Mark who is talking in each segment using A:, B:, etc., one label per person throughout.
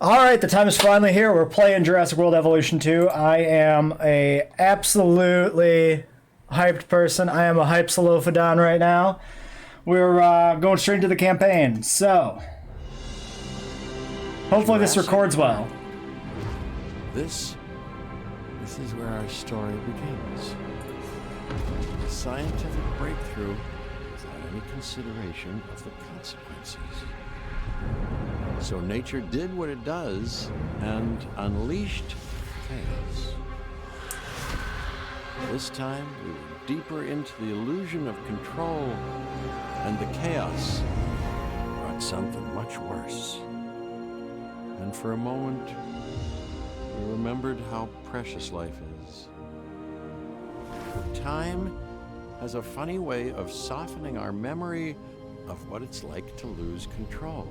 A: Alright, the time is finally here. We're playing Jurassic World Evolution 2. I am a absolutely hyped person. I am a hype Solophodon right now. We're going straight into the campaign. So, hopefully this records well.
B: This is where our story begins. A scientific breakthrough without any consideration of the consequences. So nature did what it does and unleashed chaos. This time we were deeper into the illusion of control, and the chaos brought something much worse. And for a moment, we remembered how precious life is. Time has a funny way of softening our memory of what it's like to lose control.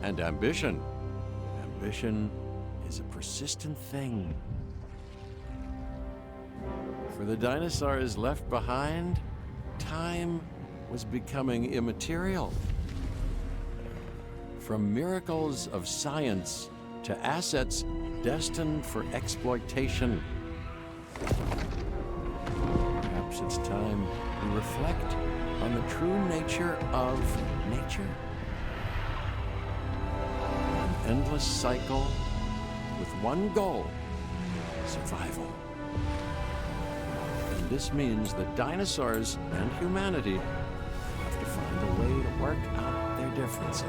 B: And ambition. Ambition is a persistent thing. For the dinosaurs left behind, time was becoming immaterial. From miracles of science to assets destined for exploitation. Perhaps it's time we reflect on the true nature of nature. An endless cycle with one goal: survival. And this means that dinosaurs and humanity have to find a way to work out their differences.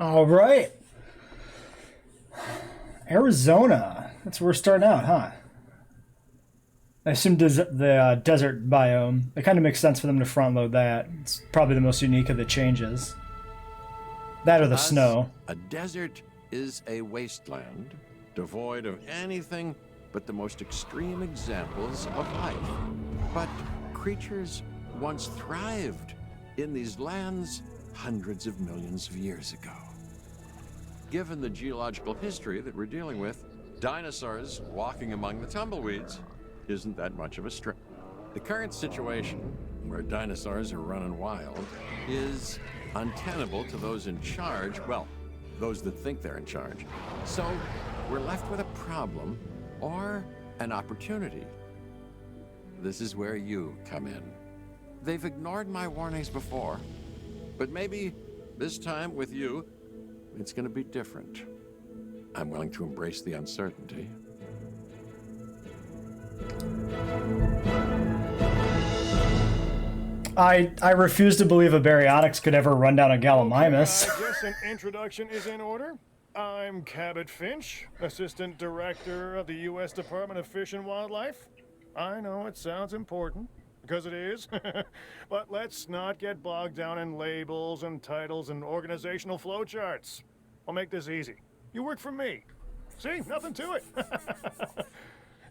A: All right. Arizona. That's where we're starting out, huh? I assume the desert biome. It kind of makes sense for them to front load that. It's probably the most unique of the changes. That or the snow.
B: A desert is a wasteland, devoid of anything but the most extreme examples of life. But creatures once thrived in these lands hundreds of millions of years ago. Given the geological history that we're dealing with, dinosaurs walking among the tumbleweeds isn't that much of a stretch. The current situation, where dinosaurs are running wild, is untenable to those in charge, well, those that think they're in charge. So we're left with a problem or an opportunity. This is where you come in. They've ignored my warnings before, but maybe this time with you, it's going to be different. I'm willing to embrace the uncertainty.
A: I refuse to believe a baryonyx could ever run down a gallimimus.
C: I guess an introduction is in order. I'm Cabot Finch, Assistant Director of the U.S. Department of Fish and Wildlife. I know it sounds important, because it is, but let's not get bogged down in labels and titles and organizational flowcharts. I'll make this easy. You work for me. See, nothing to it.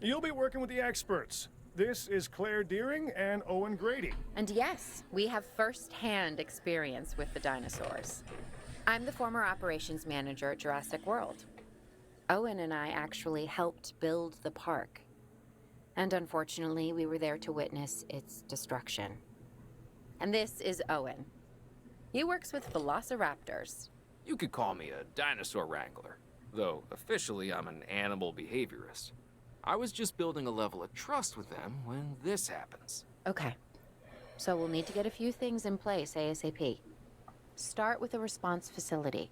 C: You'll be working with the experts. This is Claire Deering and Owen Grady.
D: And yes, we have first-hand experience with the dinosaurs. I'm the former operations manager at Jurassic World. Owen and I actually helped build the park. And unfortunately, we were there to witness its destruction. And this is Owen. He works with velociraptors.
E: You could call me a dinosaur wrangler, though officially I'm an animal behaviorist. I was just building a level of trust with them when this happens.
D: Okay, so we'll need to get a few things in place ASAP. Start with a response facility,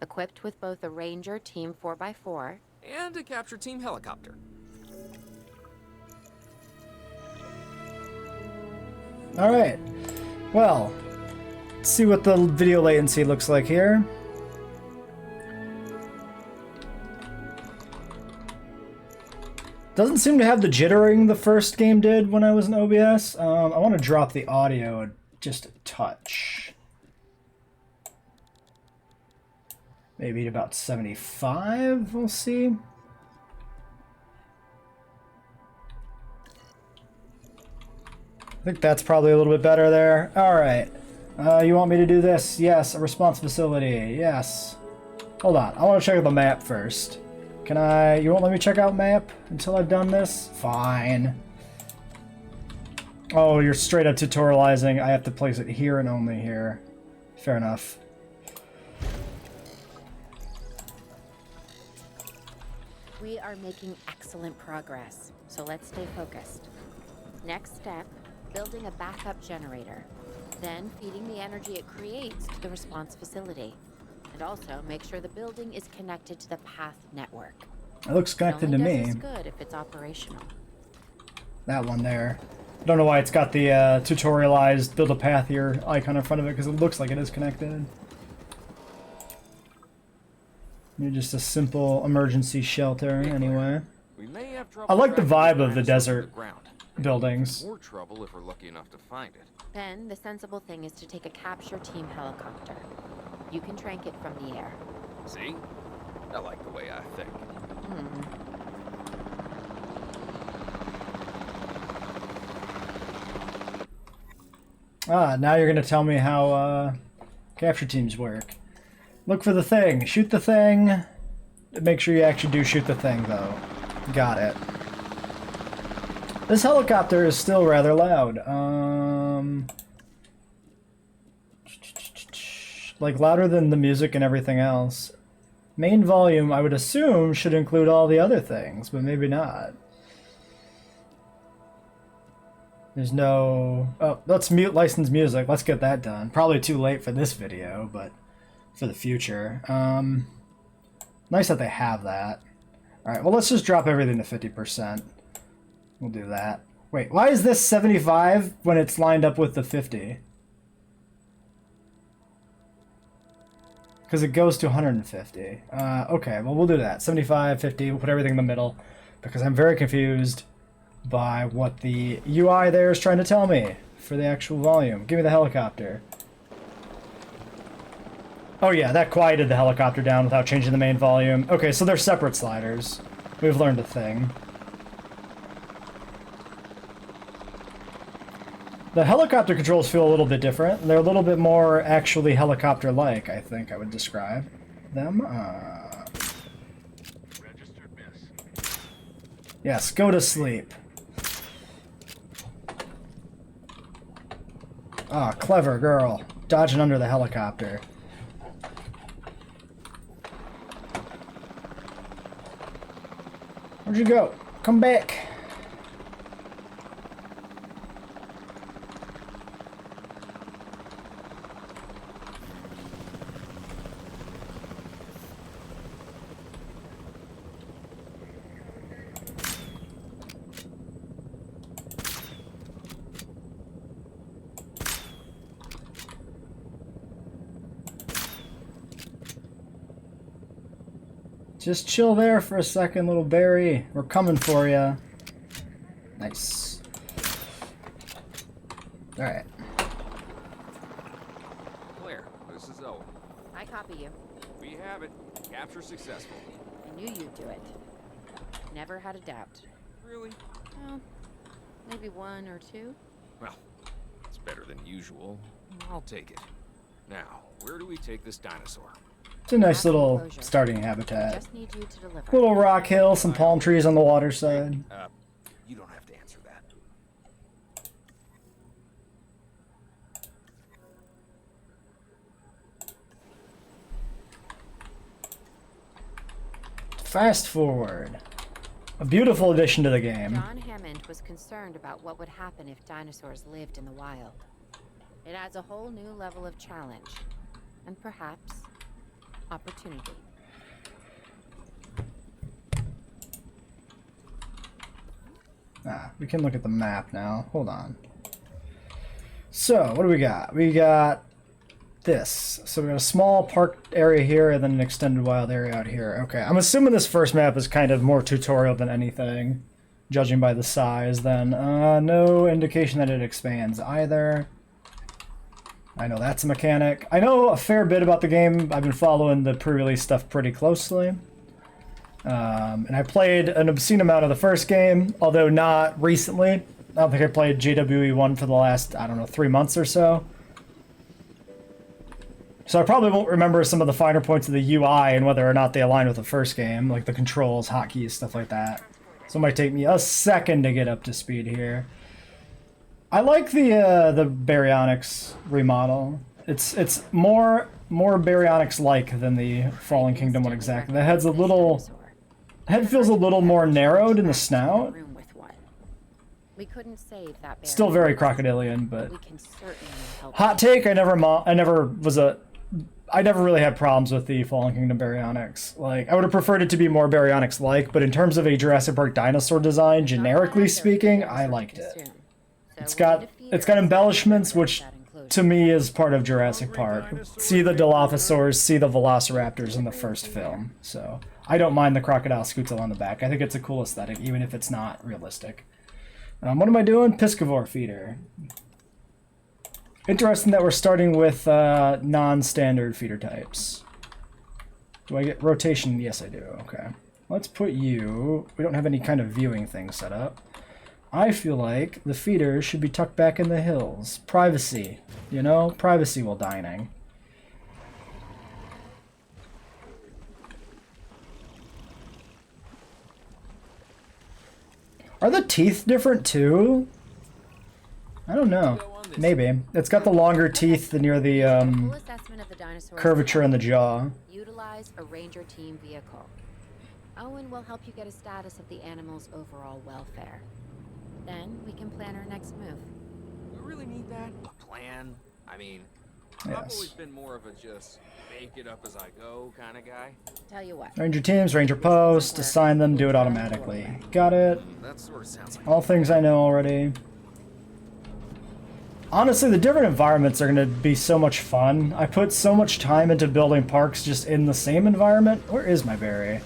D: equipped with both a Ranger Team 4x4
E: and a capture team helicopter.
A: All right. Well, let's see what the video latency looks like here. Doesn't seem to have the jittering the first game did when I was in OBS. I want to drop the audio just a touch. Maybe about 75, we'll see. I think that's probably a little bit better there. All right. You want me to do this? Yes. A response facility. Yes. Hold on. I want to check out the map first. You won't let me check out map until I've done this? Fine. Oh, you're straight up tutorializing. I have to place it here and only here. Fair enough.
D: We are making excellent progress, so let's stay focused. Next step, building a backup generator. Then feeding the energy it creates to the response facility. And also make sure the building is connected to the path network.
A: It looks connected to
D: It
A: me.
D: only does as good if it's operational.
A: That one there. Don't know why it's got the tutorialized build a path here icon in front of it, because it looks like it is connected. You're just a simple emergency shelter anyway.
E: We may have trouble
A: I like the
E: tracking
A: vibe of the
E: dinosaurs to
A: desert
E: ground.
A: buildings.
E: More trouble if we're lucky enough to find it.
D: Then the sensible thing is to take a capture team helicopter. You can trank it from the air.
E: See? I like the way I think.
A: Ah, now you're gonna tell me how capture teams work. Look for the thing, shoot the thing. Make sure you actually do shoot the thing, though. Got it. This helicopter is still rather loud. Like louder than the music and everything else. Main volume, I would assume, should include all the other things, but maybe not. There's no... Oh, let's mute licensed music. Let's get that done. Probably too late for this video, but for the future. Nice that they have that. Alright, well, let's just drop everything to 50%. We'll do that. Wait, why is this 75 when it's lined up with the 50? Because it goes to 150. Okay, well, we'll do that. 75, 50, we'll put everything in the middle. Because I'm very confused by what the UI there is trying to tell me for the actual volume. Give me the helicopter. Oh yeah, that quieted the helicopter down without changing the main volume. Okay, so they're separate sliders. We've learned a thing. The helicopter controls feel a little bit different. They're a little bit more actually helicopter-like, I think I would describe them. Yes, go to sleep. Ah, clever girl. Dodging under the helicopter. Where'd you go? Come back. Just chill there for a second, little Barry. We're coming for you. Nice. Alright.
E: Claire, this is Owen.
D: I copy you.
E: We have it. Capture successful.
D: I knew you'd do it. Never had a doubt.
E: Really?
D: Well, maybe one or two.
E: Well, it's better than usual. I'll take it. Now, where do we take this dinosaur?
A: It's a nice little
D: Enclosure.
A: starting
D: I
A: habitat.
D: just need you to deliver.
A: Little rock hill, some palm trees on the water side.
E: You don't have to answer that.
A: Fast forward. A beautiful addition to the game.
D: John Hammond was concerned about what would happen if dinosaurs lived in the wild. It adds a whole new level of challenge, and perhaps opportunity.
A: Ah, we can look at the map now. Hold on. So, what do we got? We got this. So we got a small park area here and then an extended wild area out here. Okay, I'm assuming this first map is kind of more tutorial than anything, judging by the size then. No indication that it expands either. I know that's a mechanic. I know a fair bit about the game. I've been following the pre-release stuff pretty closely. And I played an obscene amount of the first game, although not recently. I don't think I played JWE 1 for the last, I don't know, 3 months or so. So I probably won't remember some of the finer points of the UI and whether or not they align with the first game, like the controls, hotkeys, stuff like that. So it might take me a second to get up to speed here. I like the Baryonyx remodel. It's more Baryonyx like than the Fallen Kingdom one exactly. The head's a little head feels a little more narrowed in the snout.
D: We couldn't save that.
A: Still very crocodilian, but
D: we can certainly help.
A: Hot take: I never really had problems with the Fallen Kingdom Baryonyx. Like, I would have preferred it to be more Baryonyx-like, but in terms of a Jurassic Park dinosaur design, generically speaking, I liked it. It's got embellishments, which to me is part of Jurassic Park. See the Dilophosaurs, see the Velociraptors in the first film. So I don't mind the crocodile scootal on the back. I think it's a cool aesthetic, even if it's not realistic. What am I doing? Piscivore feeder. Interesting that we're starting with non-standard feeder types. Do I get rotation? Yes, I do. Okay. Let's put you... We don't have any kind of viewing thing set up. I feel like the feeders should be tucked back in the hills. Privacy. You know? Privacy while dining. Are the teeth different too? I don't know. Maybe. It's got the longer teeth near the curvature in the jaw.
D: Utilize a ranger team vehicle. Owen will help you get a status of the animal's overall welfare. Then we can plan our next move.
E: We really need that? A plan? I mean,
A: Yes.
E: I've always been more of a just make it up as I go kind of guy.
D: Tell you what.
A: Ranger teams, ranger post, assign them, do it automatically. Got it.
E: That sort of sounds like
A: All things I know already. Honestly, the different environments are going to be so much fun. I put so much time into building parks just in the same environment. Where is my berry?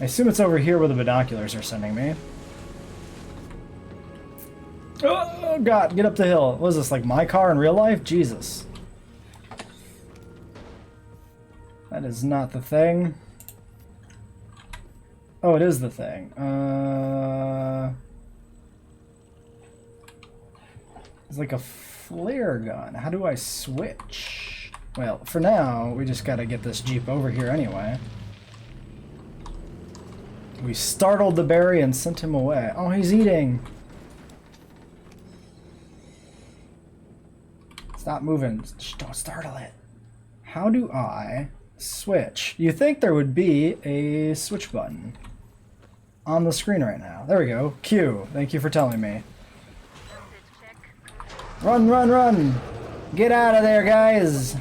A: I assume it's over here where the binoculars are sending me. Oh god, get up the hill. What is this, like my car in real life? Jesus. That is not the thing. Oh, it is the thing. It's like a flare gun. How do I switch? Well, for now, we just gotta get this Jeep over here anyway. We startled the berry and sent him away. Oh, he's eating. Stop moving. Shh, don't startle it. How do I switch? You think there would be a switch button on the screen right now. There we go. Q. Thank you for telling me. Run, run, run! Get out of there, guys!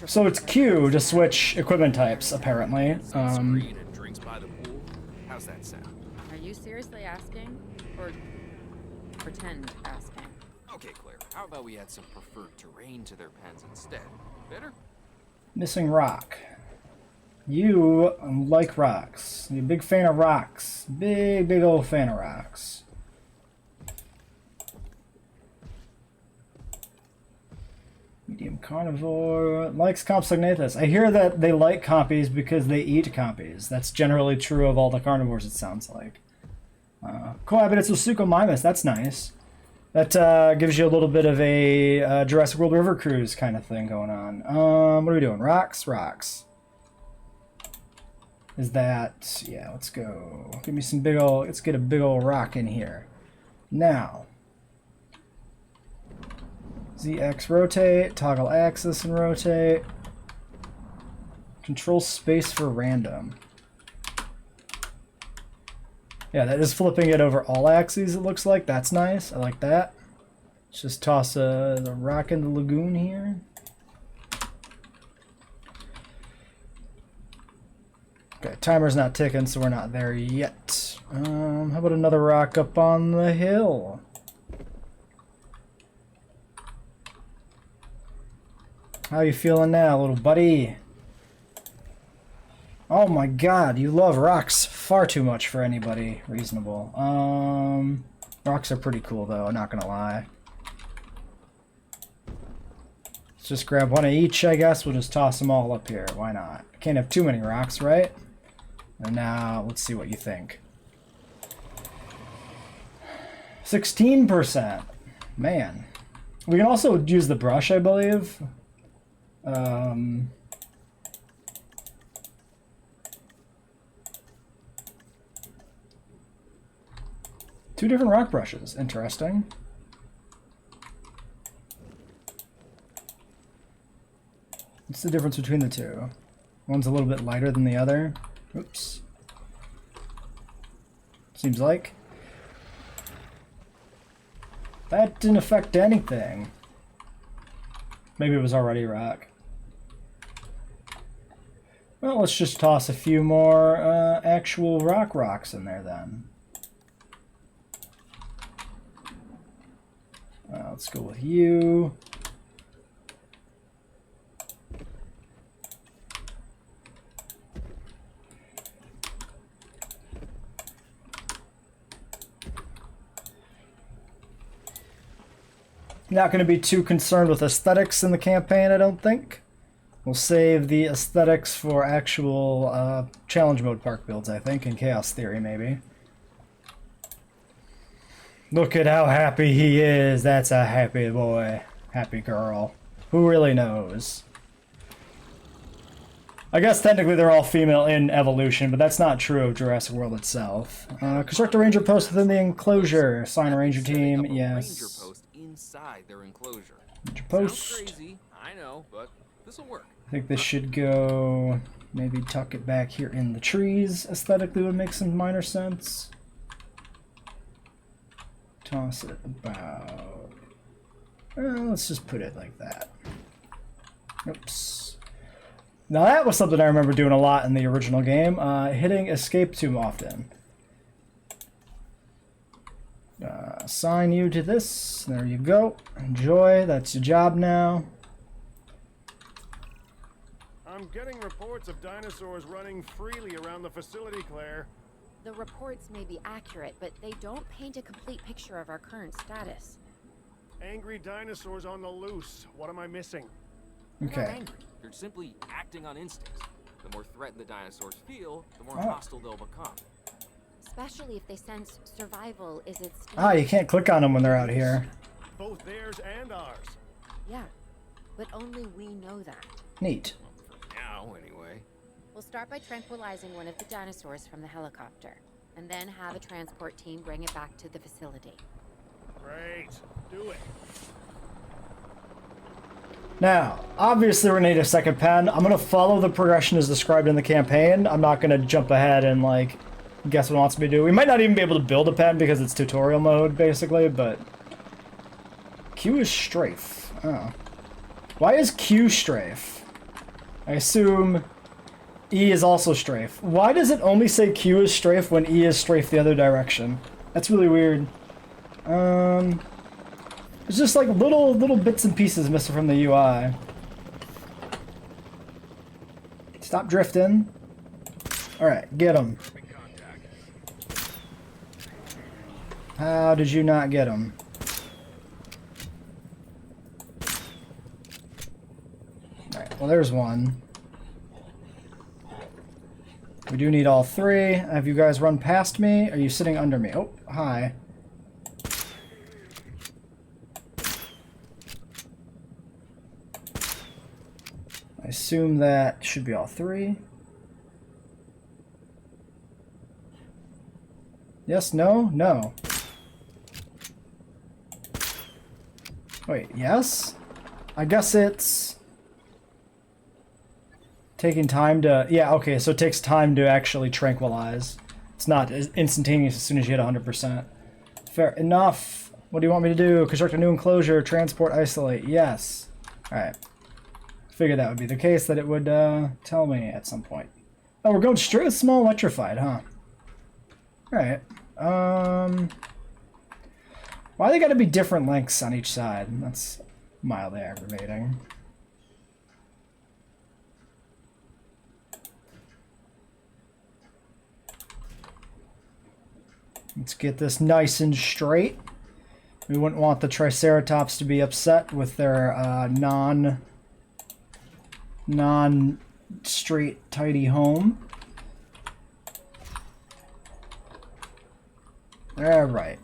A: So it's Q to switch equipment types, apparently.
E: screen and drinks by the pool. How's that sound?
D: Are you seriously asking? Or pretend asking?
E: Okay, Claire. How about we add some preferred terrain to their pens instead? Better?
A: Missing rock. You like rocks. You're a big fan of rocks. Big, big old fan of rocks. Medium carnivore. Likes Compsognathus. I hear that they like compies because they eat compies. That's generally true of all the carnivores, it sounds like. Cohabitates with Suchomimus. That's nice. That gives you a little bit of a Jurassic World River Cruise kind of thing going on. What are we doing? Rocks? Rocks. Is that... Yeah, let's go. Give me some big old... Let's get a big old rock in here. Now. ZX rotate. Toggle axis and rotate. Control space for random. Yeah, that is flipping it over all axes, it looks like. That's nice. I like that. Let's just toss the rock in the lagoon here. Okay, timer's not ticking, so we're not there yet. How about another rock up on the hill? How you feeling now, little buddy? Oh my god, you love rocks far too much for anybody reasonable. Rocks are pretty cool though, I'm not gonna lie. Let's just grab one of each, I guess. We'll just toss them all up here. Why not? Can't have too many rocks, right? And now, let's see what you think. 16%. Man. We can also use the brush, I believe. 2 different rock brushes. Interesting. What's the difference between the two? One's a little bit lighter than the other. Oops. Seems like. That didn't affect anything. Maybe it was already rock. Well, let's just toss a few more actual rocks in there then. Let's go with you. Not going to be too concerned with aesthetics in the campaign, I don't think. We'll save the aesthetics for actual challenge mode park builds, I think, and Chaos Theory, maybe. Look at how happy he is. That's a happy boy. Happy girl. Who really knows? I guess technically they're all female in evolution, but that's not true of Jurassic World itself. Construct a ranger post within the enclosure. Assign a ranger team. Yes.
E: Ranger post inside their enclosure.
A: Ranger post.
E: Sounds crazy, I know, but this will work.
A: I think this should go, maybe tuck it back here in the trees. Aesthetically would make some minor sense. Toss it about, let's just put it like that. Oops. Now that was something I remember doing a lot in the original game, hitting escape too often. Assign you to this, there you go. Enjoy, that's your job now.
C: I'm getting reports of dinosaurs running freely around the facility, Claire.
D: The reports may be accurate, but they don't paint a complete picture of our current status.
C: Angry dinosaurs on the loose. What am I missing?
E: They're not
A: Okay.
E: angry. They're simply acting on instinct. The more threatened the dinosaurs feel, the more hostile they'll become.
D: Especially if they sense survival is at stake.
A: Ah, you can't click on them when they're out here.
C: Both theirs and ours.
D: Yeah, but only we know that.
A: Neat.
E: Now, anyway.
D: We'll start by tranquilizing one of the dinosaurs from the helicopter, and then have a transport team bring it back to the facility.
C: Great. Do it.
A: Now, obviously we're gonna need a second pen. I'm gonna follow the progression as described in the campaign. I'm not gonna jump ahead and like guess what it wants me to do. We might not even be able to build a pen because it's tutorial mode basically, but Q is strafe. Oh. Why is Q strafe? I assume E is also strafe. Why does it only say Q is strafe when E is strafe the other direction? That's really weird. It's just like little bits and pieces missing from the UI. Stop drifting. Alright, get him. How did you not get him? Alright, well there's one. We do need all three. Have you guys run past me? Are you sitting under me? Oh, hi. I assume that should be all three. Yes, no, no. Wait, yes? I guess it's taking time to... Yeah, okay, so it takes time to actually tranquilize. It's not instantaneous as soon as you hit 100%. Fair enough. What do you want me to do? Construct a new enclosure, transport, isolate. Yes. Alright. Figured that would be the case, that it would tell me at some point. Oh, we're going straight with small electrified, huh? Alright. Why they gotta be different lengths on each side? That's mildly aggravating. Let's get this nice and straight. We wouldn't want the Triceratops to be upset with their non-straight tidy home. Alright.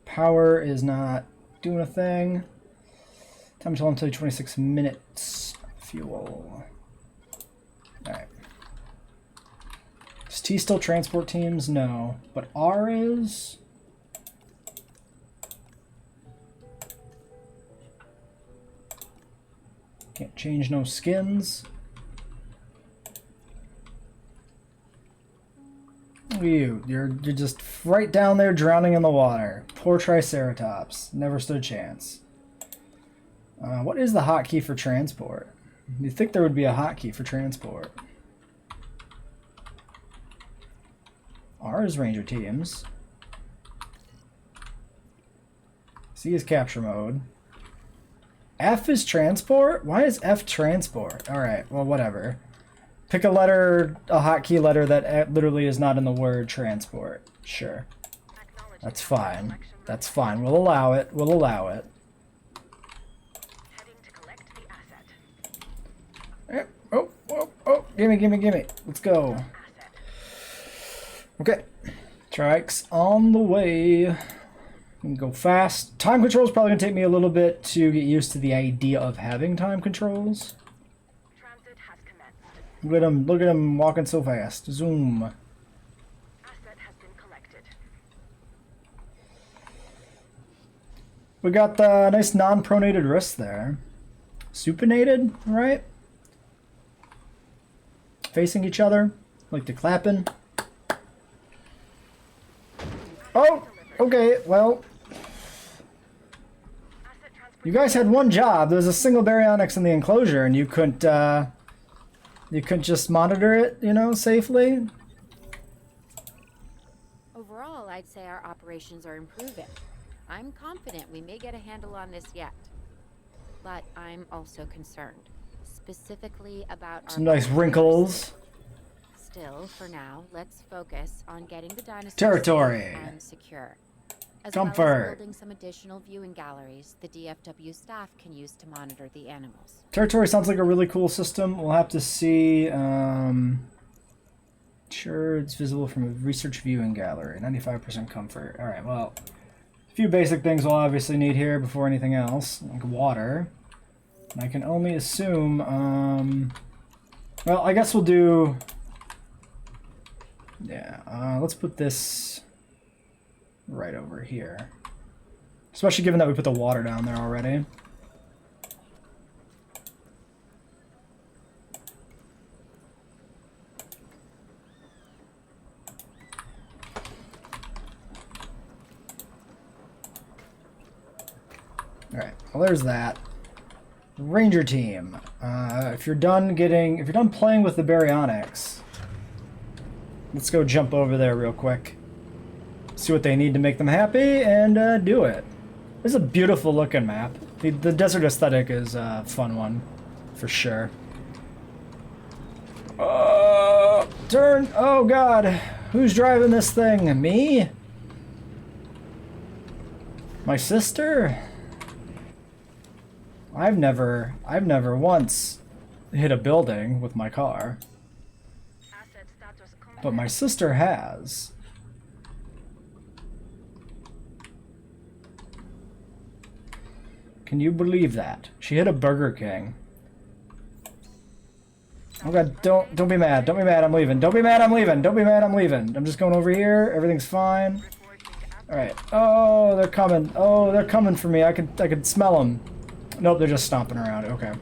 A: Power is not doing a thing. Time until 26 minutes. Fuel. Alright. T still transport teams? No. But R is? Can't change no skins. You're just right down there drowning in the water. Poor Triceratops. Never stood a chance. What is the hotkey for transport? You'd think there would be a hotkey for transport. R is Ranger teams. C is capture mode. F is transport? Why is F transport? Alright, well, whatever. Pick a letter, a hotkey letter that literally is not in the word transport. Sure. That's fine. That's fine. We'll allow it. We'll allow it. Oh, oh, oh. Gimme, gimme, gimme. Let's go. Okay. Trikes on the way. We can go fast. Time control is probably going to take me a little bit to get used to the idea of having time controls. Look at him walking so fast. Zoom.
F: Asset has been collected.
A: We got the nice non-pronated wrist there. Supinated, right? Facing each other, like the clapping. Oh, okay, well. You guys had one job. There was a single baryonyx in the enclosure, and you couldn't just monitor it, you know, safely?
D: Overall, I'd say our operations are improving. I'm confident we may get a handle on this yet. But I'm also concerned, specifically about
A: some nice wrinkles.
D: Still, for now, let's focus on getting the dinosaurs
A: territory
D: safe and secure. As
A: comfort.
D: well as building some additional viewing galleries the DFW staff can use to monitor the animals.
A: Territory sounds like a really cool system. We'll have to see. Sure, it's visible from a research viewing gallery. 95% comfort. All right, well, a few basic things we'll obviously need here before anything else, like water. And I can only assume. Well, I guess we'll do. Yeah, let's put this right over here. Especially given that we put the water down there already. Alright, well there's that. Ranger team. If you're done playing with the baryonyx, let's go jump over there real quick. See what they need to make them happy, and do it. This is a beautiful looking map. The desert aesthetic is a fun one, for sure. Turn! Oh god! Who's driving this thing? Me? My sister? I've never once hit a building with my car. But my sister has. Can you believe that? She hit a Burger King. Oh god, don't be mad. Don't be mad, I'm leaving. Don't be mad, I'm leaving. Don't be mad, I'm leaving. I'm just going over here. Everything's fine. Alright. Oh, they're coming. Oh, they're coming for me. I could smell them. Nope, they're just stomping around. Okay.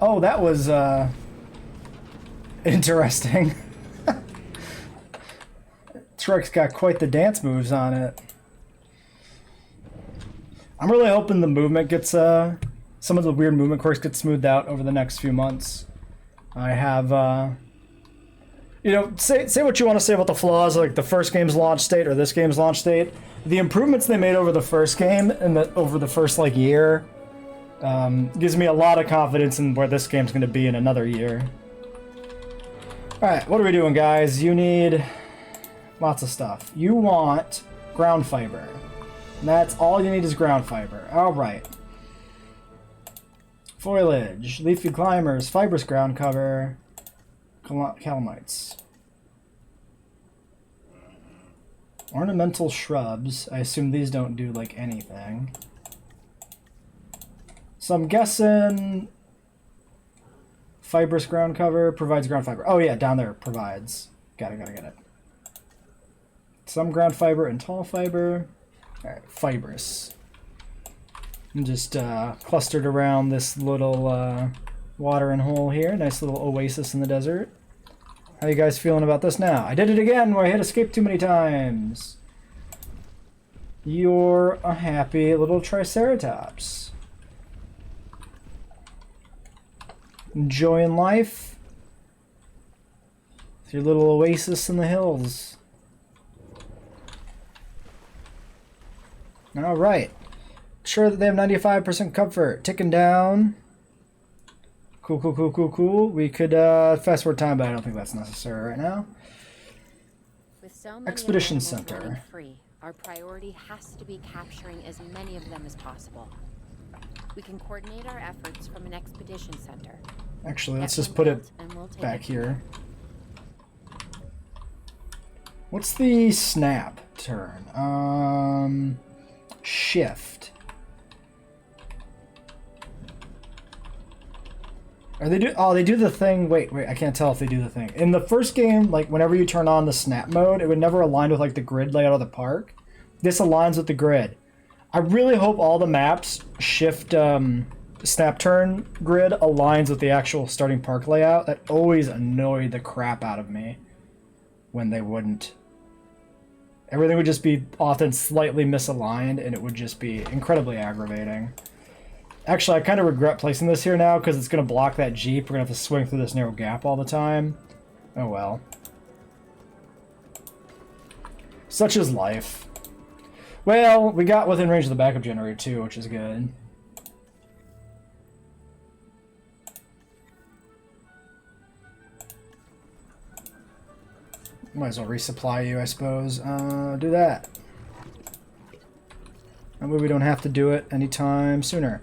A: Oh, that was, interesting. Truck's got quite the dance moves on it. I'm really hoping the movement gets, some of the weird movement quirks get smoothed out over the next few months. I have, you know, say what you want to say about the flaws, like the first game's launch state or this game's launch state. The improvements they made over the first game and over the first, like, year, gives me a lot of confidence in where this game's going to be in another year. Alright, what are we doing, guys? You need lots of stuff. You want ground fiber. And that's all you need is ground fiber. Alright. Foliage, leafy climbers, fibrous ground cover, calamites. Ornamental shrubs. I assume these don't do, like, anything. So I'm guessing Fibrous ground cover provides ground fiber. Oh yeah, down there provides. Got it. Some ground fiber and tall fiber. All right, fibrous. I'm just clustered around this little watering hole here. Nice little oasis in the desert. How you guys feeling about this now? I did it again where I hit escape too many times. You're a happy little Triceratops. Enjoying life. With your little oasis in the hills. Alright. Sure that they have 95% comfort. Ticking down. Cool. We could fast forward time, but I don't think that's necessary right now.
D: With so many
A: Expedition
D: animals
A: Center.
D: running free, our priority has to be capturing as many of them as possible. We can coordinate our efforts from an expedition center.
A: Actually, let's
D: Get
A: just
D: one
A: put it
D: built and we'll take
A: back
D: it.
A: here. What's the snap turn? Shift. Are they do? Oh, they do the thing. Wait. I can't tell if they do the thing. In the first game, like whenever you turn on the snap mode, it would never align with like the grid layout of the park. This aligns with the grid. I really hope all the maps shift snap turn grid aligns with the actual starting park layout. That always annoyed the crap out of me when they wouldn't. Everything would just be often slightly misaligned, and it would just be incredibly aggravating. Actually, I kind of regret placing this here now because it's going to block that Jeep. We're going to have to swing through this narrow gap all the time. Oh well. Such is life. Well, we got within range of the backup generator too, which is good. Might as well resupply you, I suppose. Do that. That way we don't have to do it anytime sooner.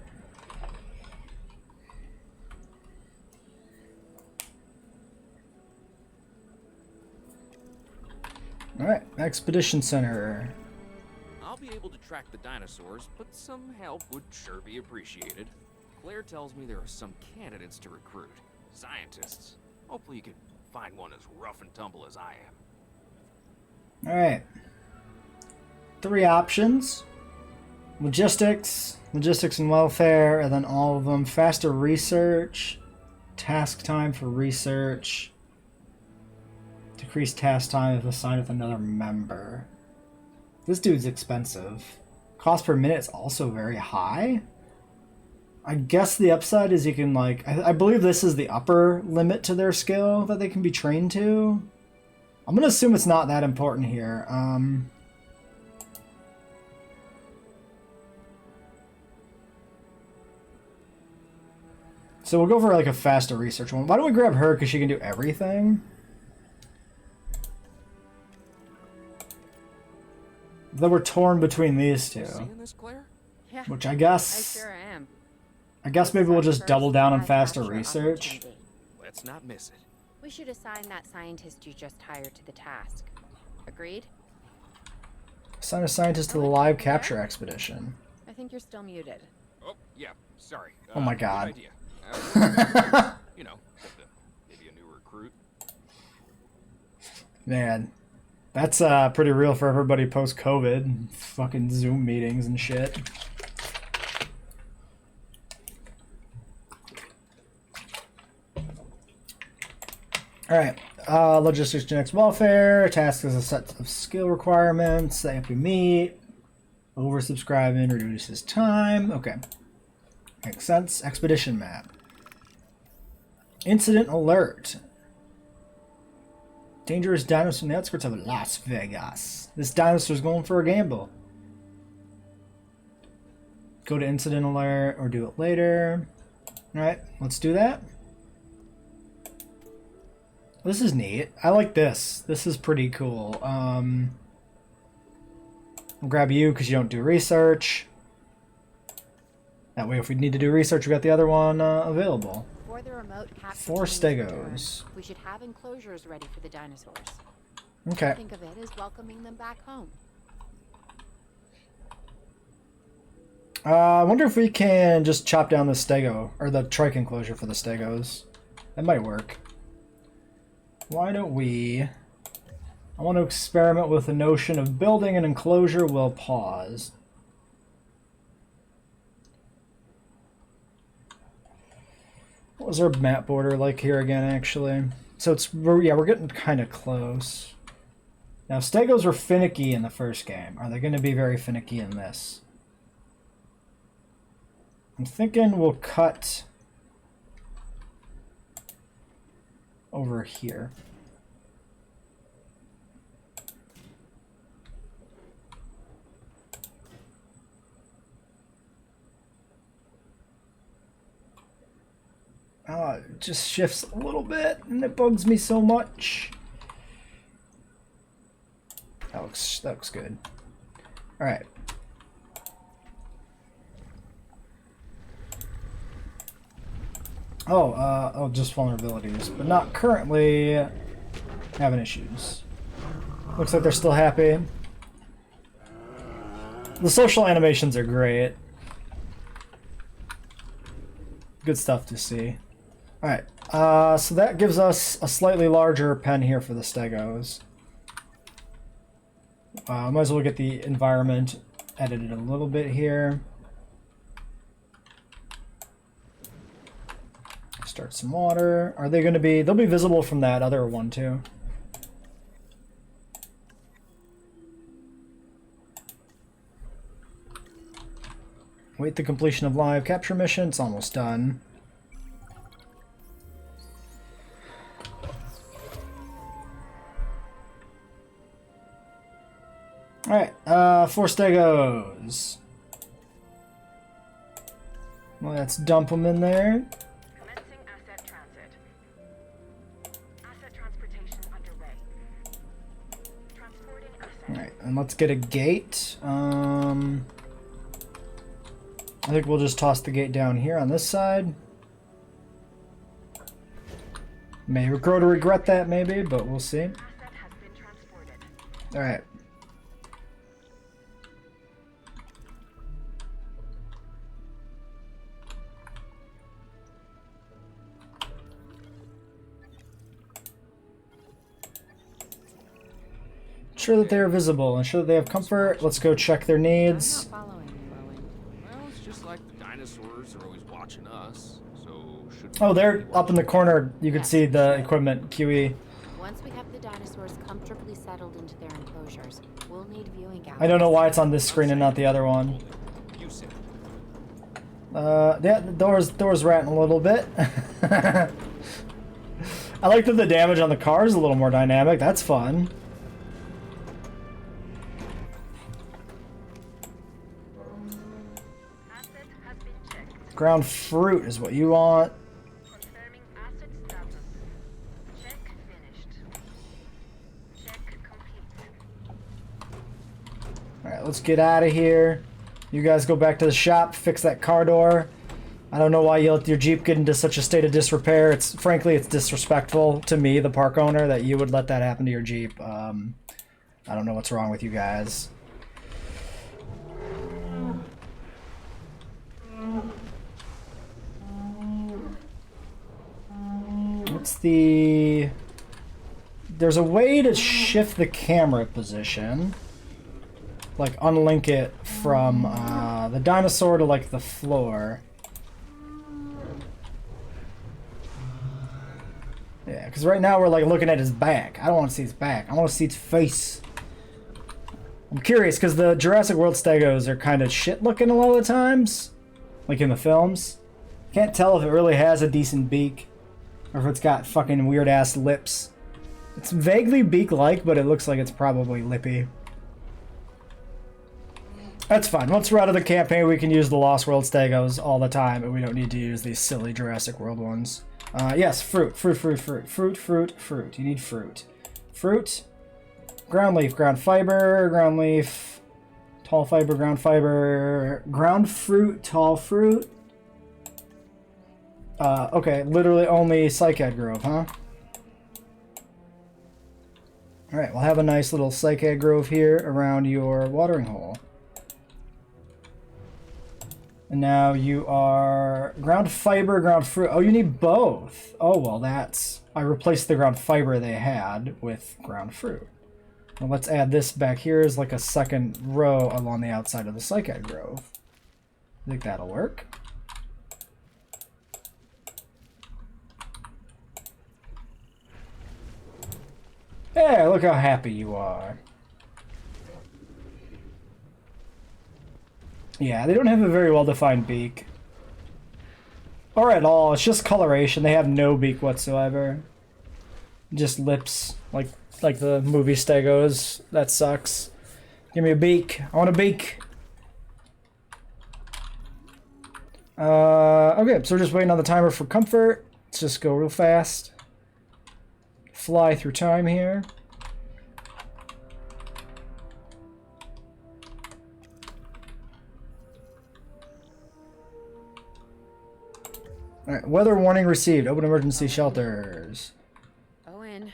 A: Alright, Expedition Center.
E: I'll be able to track the dinosaurs, but some help would sure be appreciated. Claire tells me there are some candidates to recruit. Scientists. Hopefully you can find one as rough and tumble as I am.
A: Alright. 3 options. Logistics and welfare, and then all of them. Faster research. Task time for research. Decrease task time if assigned with another member. This dude's expensive. Cost per minute is also very high. I guess the upside is you can, like... I believe this is the upper limit to their skill that they can be trained to. I'm going to assume it's not that important here. So we'll go for, like, a faster research one. Why don't we grab her, because she can do everything? Then we're torn between these two.
E: Seeing this, Claire?
D: Yeah,
A: Which I
D: I
A: guess...
D: sure am.
A: I guess maybe we'll just double down on faster research.
E: Let's not miss it.
D: We should assign that scientist you just hired to the task. Agreed?
A: Assign a scientist to the live capture expedition.
D: I think you're still muted.
E: Oh, yeah, sorry.
A: Oh my
E: good
A: God.
E: idea. You know, maybe a new recruit.
A: Man, that's pretty real for everybody post-COVID. Fucking Zoom meetings and shit. Alright, logistics, genetics, welfare. Task is a set of skill requirements that you have to meet. Oversubscribing reduces time. Okay. Makes sense. Expedition map. Incident alert. Dangerous dinosaur on the outskirts of Las Vegas. This dinosaur's going for a gamble. Go to incident alert or do it later. Alright, let's do that. This is neat. I like this. This is pretty cool. I'll grab you because you don't do research. That way if we need to do research, we got the other one available.
D: For the remote capture
A: 4
D: team's
A: stegos.
D: return, we should have enclosures ready for the dinosaurs.
A: Okay.
D: Think of it as welcoming them back home.
A: I wonder if we can just chop down the stego, or the trike enclosure for the stegos. That might work. Why don't we... I want to experiment with the notion of building an enclosure while paused. What was our map border like here again, actually? So it's, yeah, we're getting kind of close. Now, stegos were finicky in the first game. Are they going to be very finicky in this? I'm thinking we'll cut over here. It just shifts a little bit, and it bugs me so much. That looks good. All right. Oh, just vulnerabilities, but not currently having issues. Looks like they're still happy. The social animations are great. Good stuff to see. Alright, so that gives us a slightly larger pen here for the stegos. Might as well get the environment edited a little bit here. Start some water. Are they going to be... They'll be visible from that other one too. Wait the completion of live capture mission. It's almost done. Alright, 4 stegos. Well, let's dump them in there.
F: Commencing asset transit. Asset transportation underway. Transporting asset.
A: Alright, and let's get a gate. I think we'll just toss the gate down here on this side. May grow to regret that, maybe, but we'll see.
F: Asset has been transported.
A: Alright. Ensure that they are visible. Ensure that they have comfort. Let's go check their needs.
E: Well, it's just like the dinosaurs are always watching us, so should...
A: Oh, they're up in the corner. You can see the equipment QE.
D: Once we have the dinosaurs comfortably settled into their enclosures, we'll need viewing galleries.
A: I don't know why it's on this screen and not the other one.
E: You said.
A: Yeah, the door's ratting a little bit. I like that the damage on the car is a little more dynamic. That's fun.
F: Asset has been checked.
A: Ground fruit is what you want.
F: Confirming asset status. Check finished. Check complete.
A: Alright, let's get out of here. You guys go back to the shop, fix that car door. I don't know why you let your Jeep get into such a state of disrepair. Frankly, it's disrespectful to me, the park owner, that you would let that happen to your Jeep. I don't know what's wrong with you guys. What's the... There's a way to shift the camera position. Like, unlink it from the dinosaur to, like, the floor. Yeah, because right now we're, like, looking at his back. I don't want to see his back. I want to see his face. I'm curious, because the Jurassic World stegos are kind of shit-looking a lot of the times. Like in the films. Can't tell if it really has a decent beak. Or if it's got fucking weird-ass lips. It's vaguely beak-like, but it looks like it's probably lippy. That's fine. Once we're out of the campaign, we can use the Lost World stegos all the time, and we don't need to use these silly Jurassic World ones. Yes, fruit. Fruit. You need fruit. Fruit. Ground leaf, ground fiber, ground leaf, tall fiber, ground fruit, tall fruit. Okay, literally only Cycad Grove, huh? Alright, we'll have a nice little Cycad Grove here around your watering hole. And now you are ground fiber, ground fruit. Oh, you need both. Oh, well, that's... I replaced the ground fiber they had with ground fruit. Well, let's add this back here as like a second row along the outside of the Psychite Grove. I think that'll work. Hey, look how happy you are. Yeah, they don't have a very well-defined beak. Or at all, it's just coloration. They have no beak whatsoever. Just lips, like the movie stegos. That sucks. Give me a beak. I want a beak. Okay, so we're just waiting on the timer for comfort. Let's just go real fast. Fly through time here. Alright, weather warning received. Open emergency shelters.
D: Owen,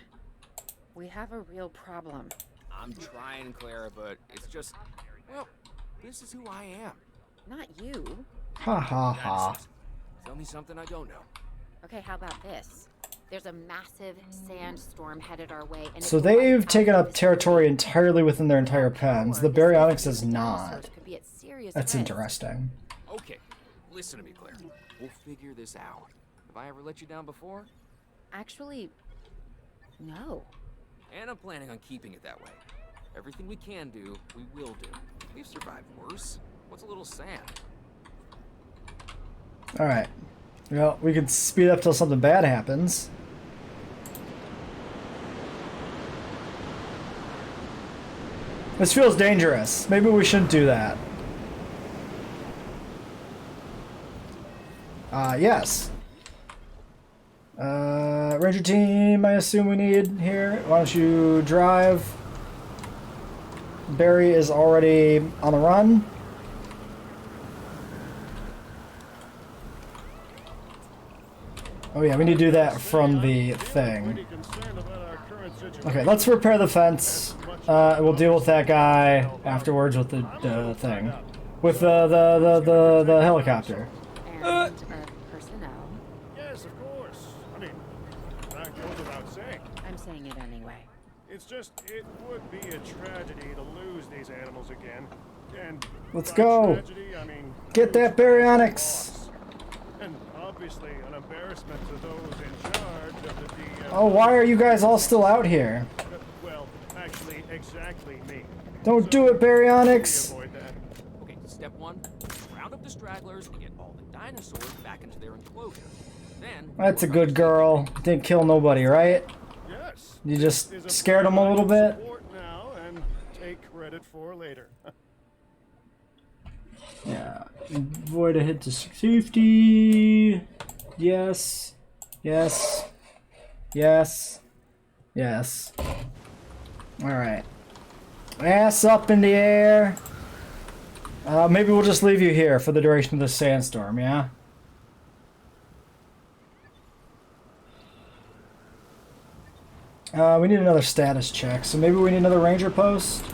D: we have a real problem.
E: I'm trying, Clara, but it's just, well, this is who I am.
D: Not you.
A: Ha ha ha.
E: Dinosaurs. Tell me something I don't know.
D: Okay, how about this? There's a massive sandstorm headed our way, and
A: So
D: it's right
A: they've
D: out
A: taken
D: of
A: up
D: this
A: territory
D: city.
A: entirely within their entire pens. The
D: This
A: baryonyx
D: means
A: is
D: the
A: not.
D: dinosaurs could be at serious
A: That's
D: risk.
A: interesting.
E: Okay, listen to me, Claire. We'll figure this out. Have I ever let you down before?
D: Actually, no.
E: And I'm planning on keeping it that way. Everything we can do, we will do. We've survived worse. What's a little sand?
A: Alright. Well, we can speed up till something bad happens. This feels dangerous. Maybe we shouldn't do that. Yes. Ranger team, I assume we need here. Why don't you drive? Barry is already on the run. Oh yeah, we need to do that from the thing. Okay, let's repair the fence. We'll deal with that guy afterwards with the thing. With the helicopter.
D: And personnel.
C: Yes, of course. I mean, that goes without saying.
D: I'm saying it anyway.
C: It's just, it would be a tragedy to lose these animals again. And
A: Let's
C: by
A: go.
C: tragedy, I mean,
A: Get that baryonyx.
C: loss. And obviously an embarrassment to those in charge of the DM.
A: Oh, why are you guys all still out here?
C: Well, actually, exactly me.
A: Don't do it, baryonyx.
C: Avoid that.
E: Okay, step one, round up the stragglers and get all the dinosaurs back into their enclosure. Then...
A: That's a good girl. Didn't kill nobody, right?
C: Yes.
A: You
C: Is
A: just
C: a
A: scared them a
C: plan
A: little
C: I
A: bit.
C: support now and take credit for later.
A: Yeah. Avoid a hit to safety. Yes. Yes. Yes. Yes. Alright. Ass up in the air. Maybe we'll just leave you here for the duration of the sandstorm, yeah? We need another status check, so maybe we need another ranger post?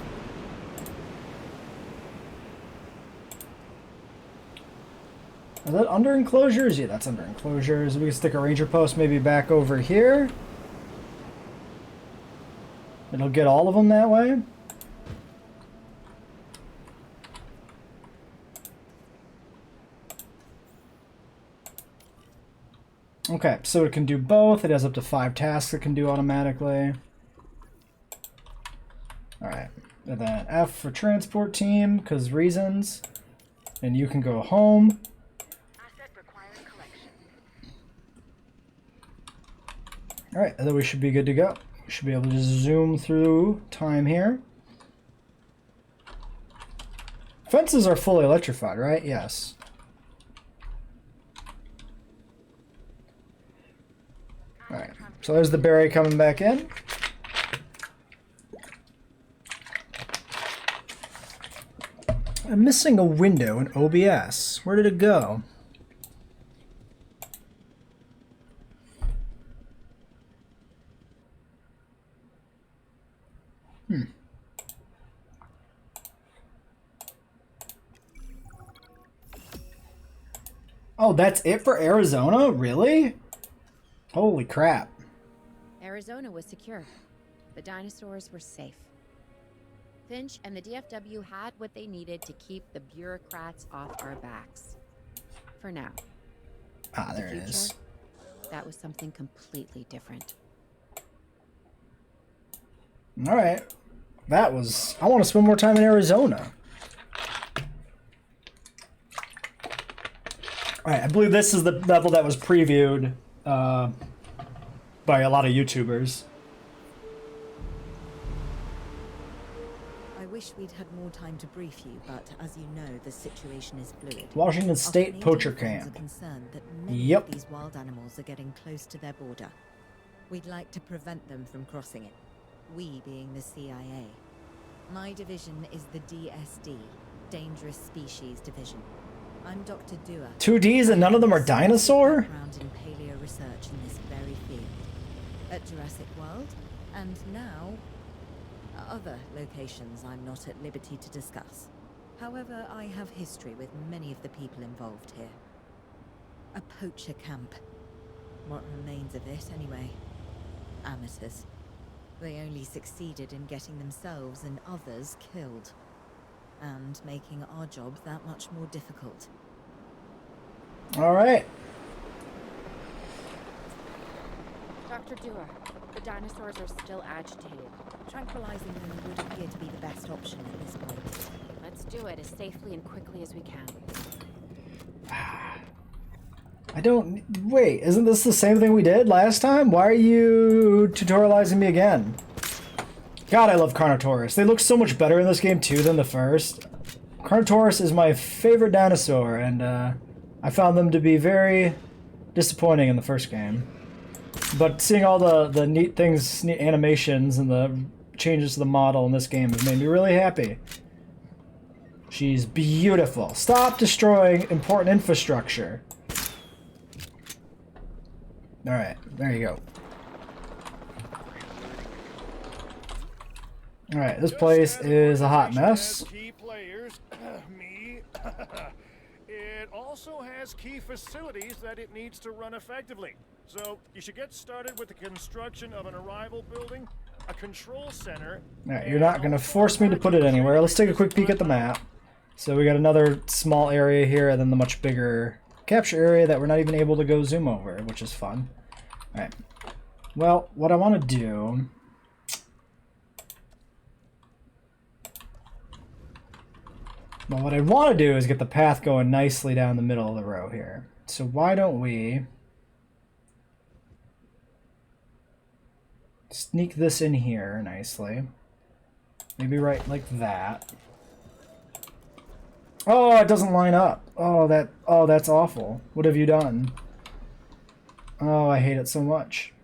A: Is that under enclosures? Yeah, that's under enclosures. We can stick a ranger post maybe back over here. It'll get all of them that way. Okay, so it can do both. It has up to 5 tasks it can do automatically. Alright, and then F for transport team, because reasons. And you can go home.
F: Asset requiring collection.
A: Alright, and then we should be good to go. We should be able to just zoom through time here. Fences are fully electrified, right? Yes. Alright, so there's the berry coming back in. I'm missing a window in OBS. Where did it go? Oh, that's it for Arizona? Really? Holy crap.
D: Arizona was secure. The dinosaurs were safe. Finch and the DFW had what they needed to keep the bureaucrats off our backs. For now.
A: Ah, there it is.
D: That was something completely different.
A: All right. That was... I want to spend more time in Arizona. All right, I believe this is the level that was previewed by a lot of YouTubers.
G: I wish we'd had more time to brief you, but as you know, the situation is fluid.
A: Washington State Poacher Camp.
G: Are concerned that many
A: Yep.
G: of these wild animals are getting close to their border. We'd like to prevent them from crossing it. We being the CIA. My division is the DSD, Dangerous Species Division. I'm Dr. Dua.
A: 2Ds and none of them are dinosaur?
G: Background in paleo research in this very field. At Jurassic World, and now other locations I'm not at liberty to discuss. However, I have history with many of the people involved here. A poacher camp. What remains of it, anyway? Amateurs. They only succeeded in getting themselves and others killed. And making our job that much more difficult.
A: All right.
D: Dr. Dua, the dinosaurs are still agitated.
G: Tranquilizing them would appear to be the best option at this point.
D: Let's do it as safely and quickly as we can.
A: I don't... Wait, isn't this the same thing we did last time? Why are you tutorializing me again? God, I love Carnotaurus. They look so much better in this game, too, than the first. Carnotaurus is my favorite dinosaur, and I found them to be very disappointing in the first game. But seeing all the neat things, neat animations, and the changes to the model in this game has made me really happy. She's beautiful. Stop destroying important infrastructure. Alright, there you go. Alright, this place is a hot mess.
C: Key players, me. It also has key facilities that it needs to run effectively. So you should get started with the construction of an arrival building, a control center.
A: Alright, you're not going to force me to put it anywhere. Let's take a quick peek at the map. So we got another small area here, and then the much bigger capture area that we're not even able to go zoom over, which is fun. Alright. Well, what I want to do... Well, what I want to do is get the path going nicely down the middle of the row here. So why don't we sneak this in here nicely. Maybe right like that. Oh, it doesn't line up. Oh, that's awful. What have you done? Oh, I hate it so much.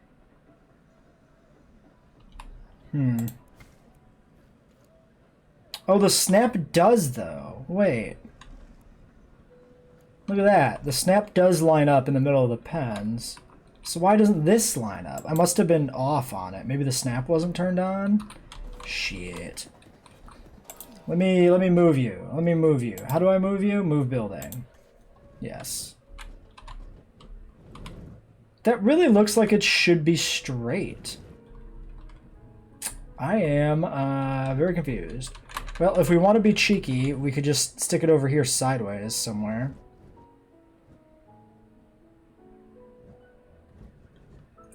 A: Oh, the snap does, though. Wait. Look at that. The snap does line up in the middle of the pens. So why doesn't this line up? I must have been off on it. Maybe the snap wasn't turned on? Shit. Let me move you. Let me move you. How do I move you? Move building. Yes. That really looks like it should be straight. I am very confused. Well, if we want to be cheeky, we could just stick it over here sideways somewhere.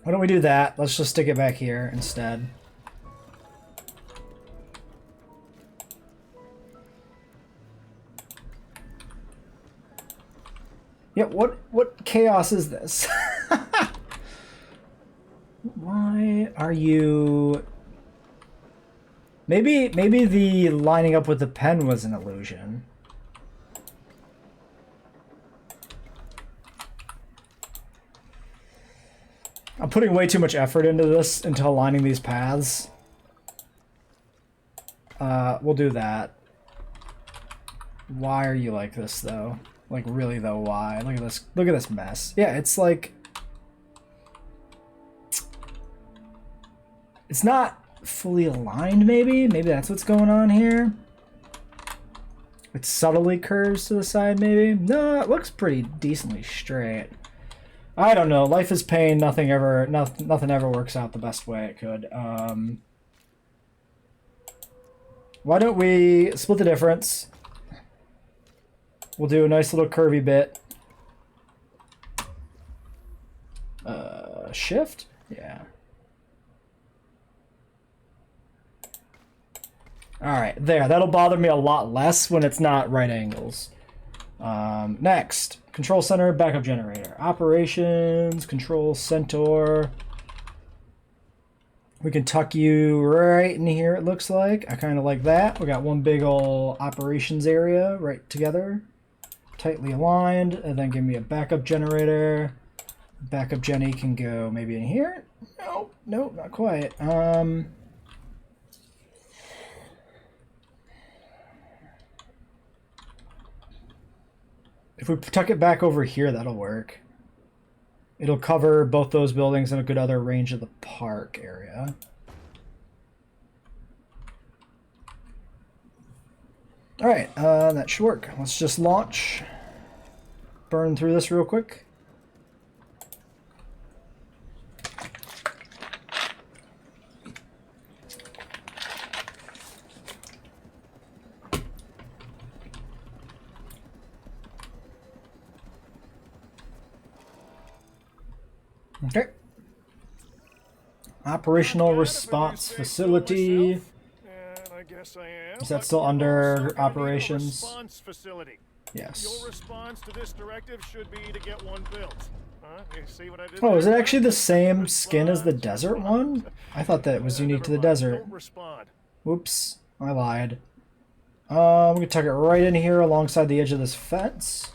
A: Why don't we do that? Let's just stick it back here instead. Yeah, what chaos is this? Why are you... Maybe the lining up with the pen was an illusion. I'm putting way too much effort into this, into aligning these paths. We'll do that. Why are you like this, though? Like, really, though, why? Look at this. Look at this mess. Yeah, it's like... It's not fully aligned, maybe? Maybe that's what's going on here? It subtly curves to the side, maybe? No, it looks pretty decently straight. I don't know. Life is pain. Nothing ever works out the best way it could. Why don't we split the difference? We'll do a nice little curvy bit. Shift? Yeah. Alright, there. That'll bother me a lot less when it's not right angles. Next. Control center, backup generator. Operations, control center. We can tuck you right in here, it looks like. I kind of like that. We got one big old operations area right together. Tightly aligned. And then give me a backup generator. Backup Jenny can go maybe in here. Nope, nope, not quite. If we tuck it back over here, that'll work. It'll cover both those buildings and a good other range of the park area. Alright, that should work. Let's just launch. Burn through this real quick. Okay. Operational response facility.
C: I guess I am.
A: Is that still under operations?
C: Response facility.
A: Yes.
C: Your response to this directive should be to get one built. You see what I did?
A: Oh, is it
C: there?
A: actually the same skin as the desert one? I thought that was unique to the desert.
C: Don't respond.
A: Whoops, I lied. We can tuck it right in here alongside the edge of this fence.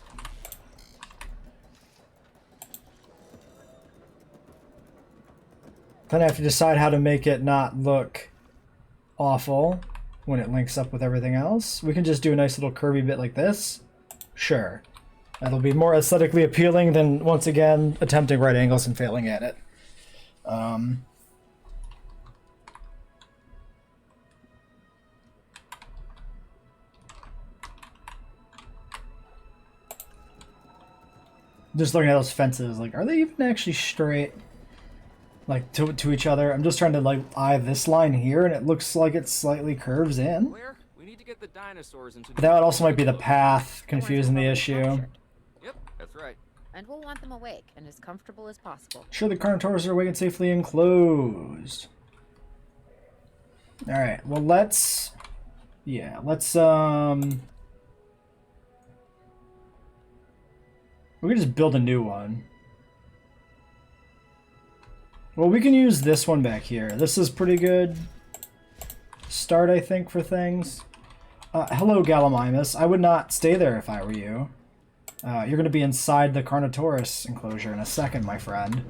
A: Then I have to decide how to make it not look awful when it links up with everything else. We can just do a nice little curvy bit like this. Sure. That'll be more aesthetically appealing than, once again, attempting right angles and failing at it. Just looking at those fences, like, are they even actually straight? Like, to each other? I'm just trying to, like, eye this line here, and it looks like it slightly curves in.
E: Claire, we need to get the dinosaurs into
A: But that also might be the path confusing the issue.
E: Yep, that's right.
D: And we'll want them awake and as comfortable as possible.
A: Sure, the Carnotaurus are awake and safely enclosed. Alright, well, let's... Yeah, let's, we can just build a new one. Well, we can use this one back here. This is pretty good start, I think, for things. Hello, Gallimimus. I would not stay there if I were you. You're going to be inside the Carnotaurus enclosure in a second, my friend.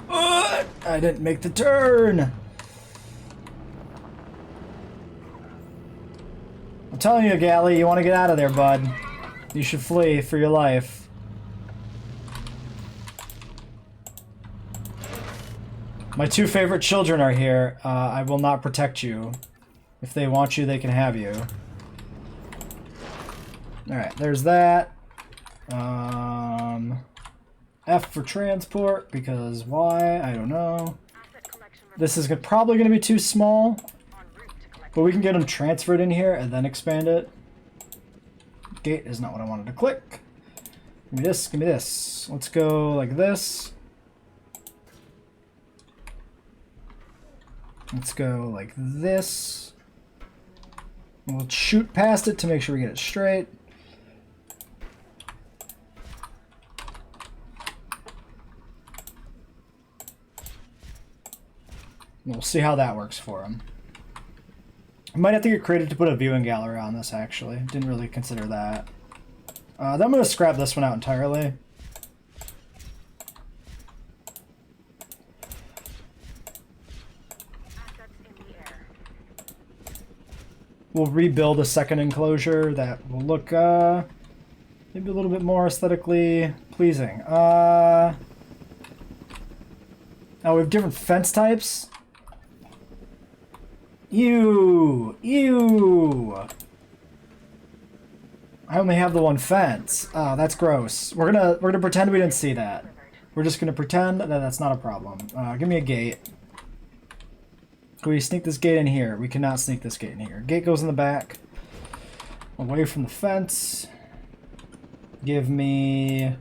A: I didn't make the turn! I'm telling you, Gally, you want to get out of there, bud. You should flee for your life. My two favorite children are here. I will not protect you. If they want you, they can have you. Alright, there's that. F for transport, because why? I don't know. This is probably going to be too small. But we can get them transferred in here and then expand it. Gate is not what I wanted to click. Give me this, give me this. Let's go like this. Let's go like this. And we'll shoot past it to make sure we get it straight. And we'll see how that works for him. I might have to get creative to put a viewing gallery on this, actually. Didn't really consider that. Then I'm going to scrap this one out entirely. We'll rebuild a second enclosure that will look maybe a little bit more aesthetically pleasing. Oh, we have different fence types? Ew! Ew! I only have the one fence. Oh, that's gross. We're gonna pretend we didn't see that. We're just gonna pretend that that's not a problem. Give me a gate. Can we sneak this gate in here? We cannot sneak this gate in here. Gate goes in the back. Away from the fence. Give me...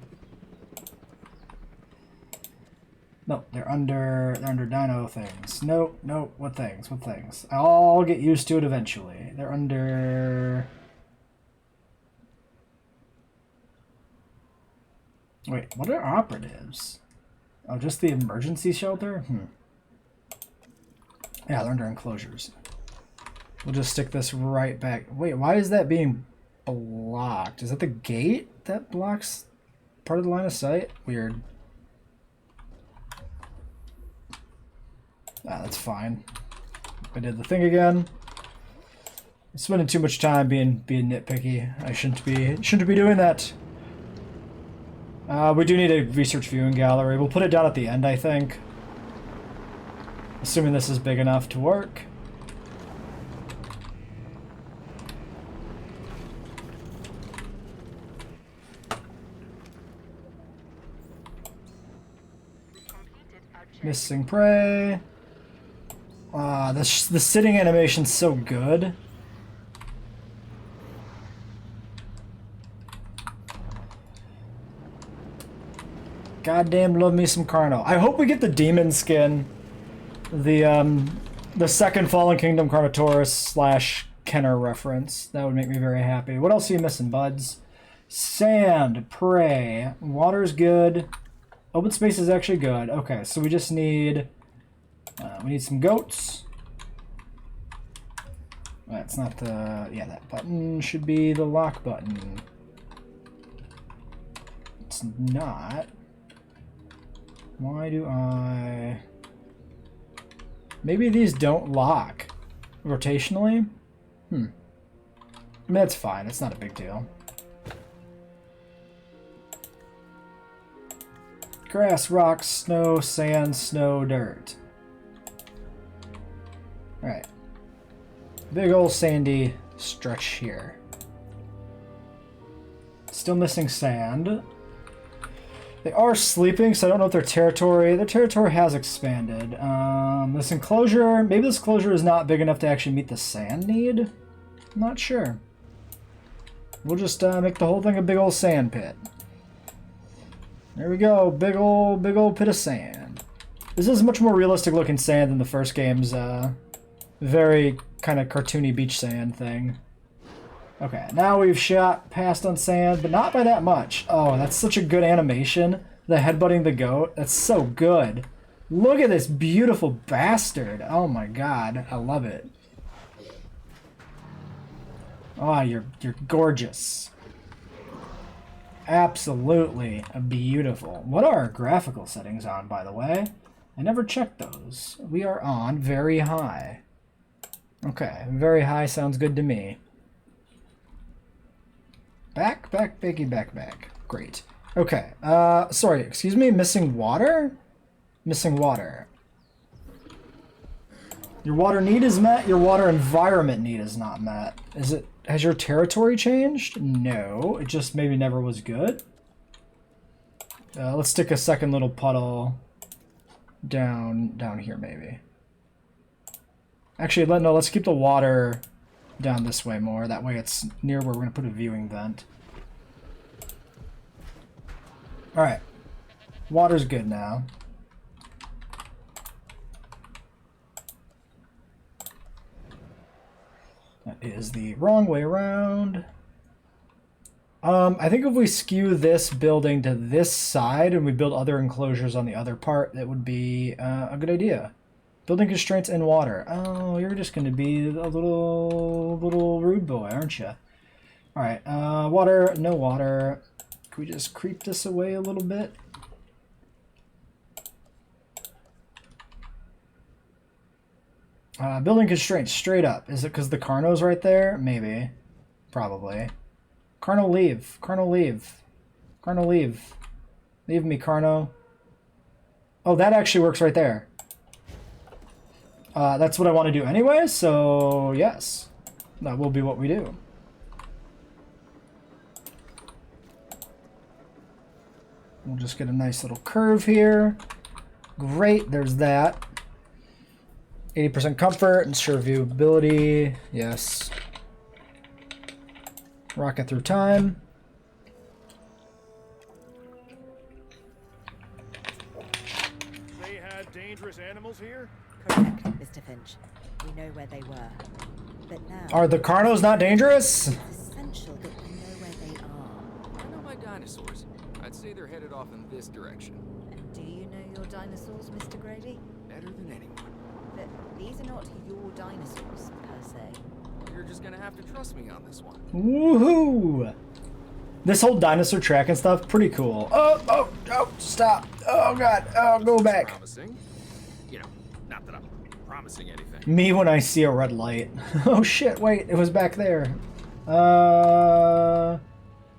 A: No, they're under dino things. Nope, nope. What things? What things? I'll get used to it eventually. They're under... Wait, what are operatives? Oh, just the emergency shelter? Yeah, they're under enclosures. We'll just stick this right back. Wait, why is that being blocked? Is that the gate that blocks part of the line of sight? Weird. Ah, that's fine. I did the thing again. I'm spending too much time being nitpicky. I shouldn't be doing that. We do need a research viewing gallery. We'll put it down at the end, I think. Assuming this is big enough to work. Missing prey. The sitting animation's so good. Goddamn love me some Carno. I hope we get the demon skin. The second Fallen Kingdom Carnotaurus / Kenner reference. That would make me very happy. What else are you missing, buds? Sand, prey, water's good. Open space is actually good. Okay, so we just need... we need some goats. That's not the... Yeah, that button should be the lock button. It's not. Why do I... Maybe these don't lock rotationally? I mean, that's fine. It's not a big deal. Grass, rocks, snow, sand, snow, dirt. Alright. Big old sandy stretch here. Still missing sand. They are sleeping, so I don't know if their territory has expanded. This enclosure, maybe this enclosure is not big enough to actually meet the sand need. I'm not sure. We'll just make the whole thing a big old sand pit. There we go, big old pit of sand. This is much more realistic looking sand than the first game's very kind of cartoony beach sand thing. Okay, now we've shot past on sand, but not by that much. Oh, that's such a good animation. The headbutting the goat. That's so good. Look at this beautiful bastard. Oh my god, I love it. Oh, you're gorgeous. Absolutely beautiful. What are our graphical settings on, by the way? I never checked those. We are on very high. Okay, very high sounds good to me. Back, Biggie, back. Great. Okay, sorry, excuse me, missing water? Missing water. Your water need is met, your water environment need is not met. Has your territory changed? No, it just maybe never was good. Let's stick a second little puddle down here maybe. Actually, let's keep the water down this way more. That way it's near where we're going to put a viewing vent. Alright. Water's good now. That is the wrong way around. I think if we skew this building to this side and we build other enclosures on the other part, that would be a good idea. Building constraints in water. Oh, you're just going to be a little rude boy, aren't you? Alright, water, no water. Can we just creep this away a little bit? Building constraints, straight up. Is it because the Carno's right there? Maybe. Probably. Carno, leave. Carno, leave. Carno, leave. Leave me, Carno. Oh, that actually works right there. That's what I want to do anyway, so yes. That will be what we do. We'll just get a nice little curve here. Great, there's that. 80% comfort and sure viewability. Yes. Rocket through time.
C: They had dangerous animals here?
G: Correct, Mr. Finch. We know where they were. But now...
A: Are the Carnos not dangerous?
G: It's essential that we know where they are.
E: I know my dinosaurs. I'd say they're headed off in this direction.
G: And do you know your dinosaurs, Mr. Grady?
E: Better than anyone.
G: But these are not your dinosaurs, per se.
E: You're just gonna have to trust me on this one.
A: Woohoo! This whole dinosaur tracking stuff, pretty cool. Oh, stop. Oh, God. Oh, go back.
E: Promising. You know, not that I'm promising anything.
A: Me when I see a red light. Oh, shit, wait. It was back there.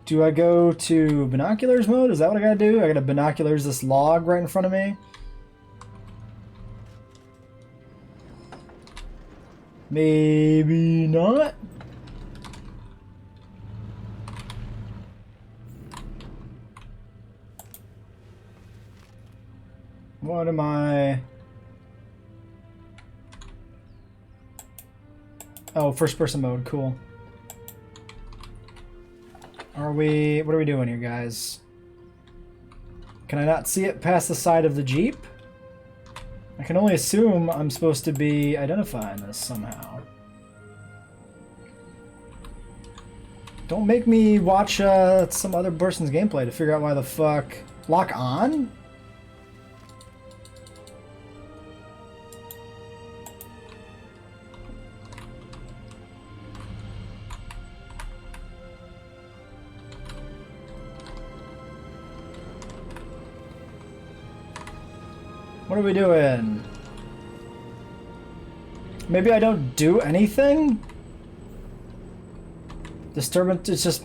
A: Do I go to binoculars mode? Is that what I gotta do? I gotta binoculars this log right in front of me? Maybe not. What am I? Oh, first person mode, cool. What are we doing here, guys? Can I not see it past the side of the Jeep? I can only assume I'm supposed to be identifying this somehow. Don't make me watch some other person's gameplay to figure out why the fuck. Lock on? What are we doing? Maybe I don't do anything? Disturbance, it's just,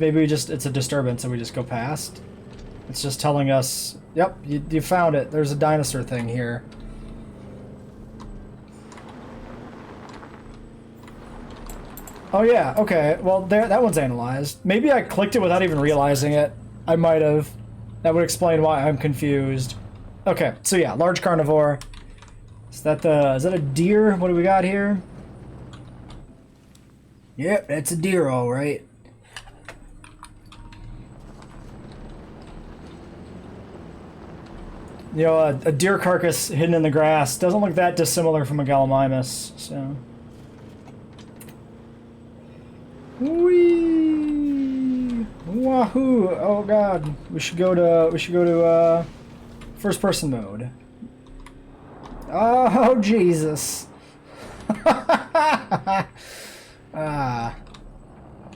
A: it's a disturbance and we just go past. It's just telling us, yep, you found it. There's a dinosaur thing here. Oh yeah, okay, well that one's analyzed. Maybe I clicked it without even realizing it. I might have. That would explain why I'm confused. Okay, so yeah, large carnivore. Is that a deer? What do we got here? Yep, that's a deer, all right. You know, a deer carcass hidden in the grass doesn't look that dissimilar from a Gallimimus, so. Whee! Wahoo! Oh god, we should go to first person mode. Oh Jesus!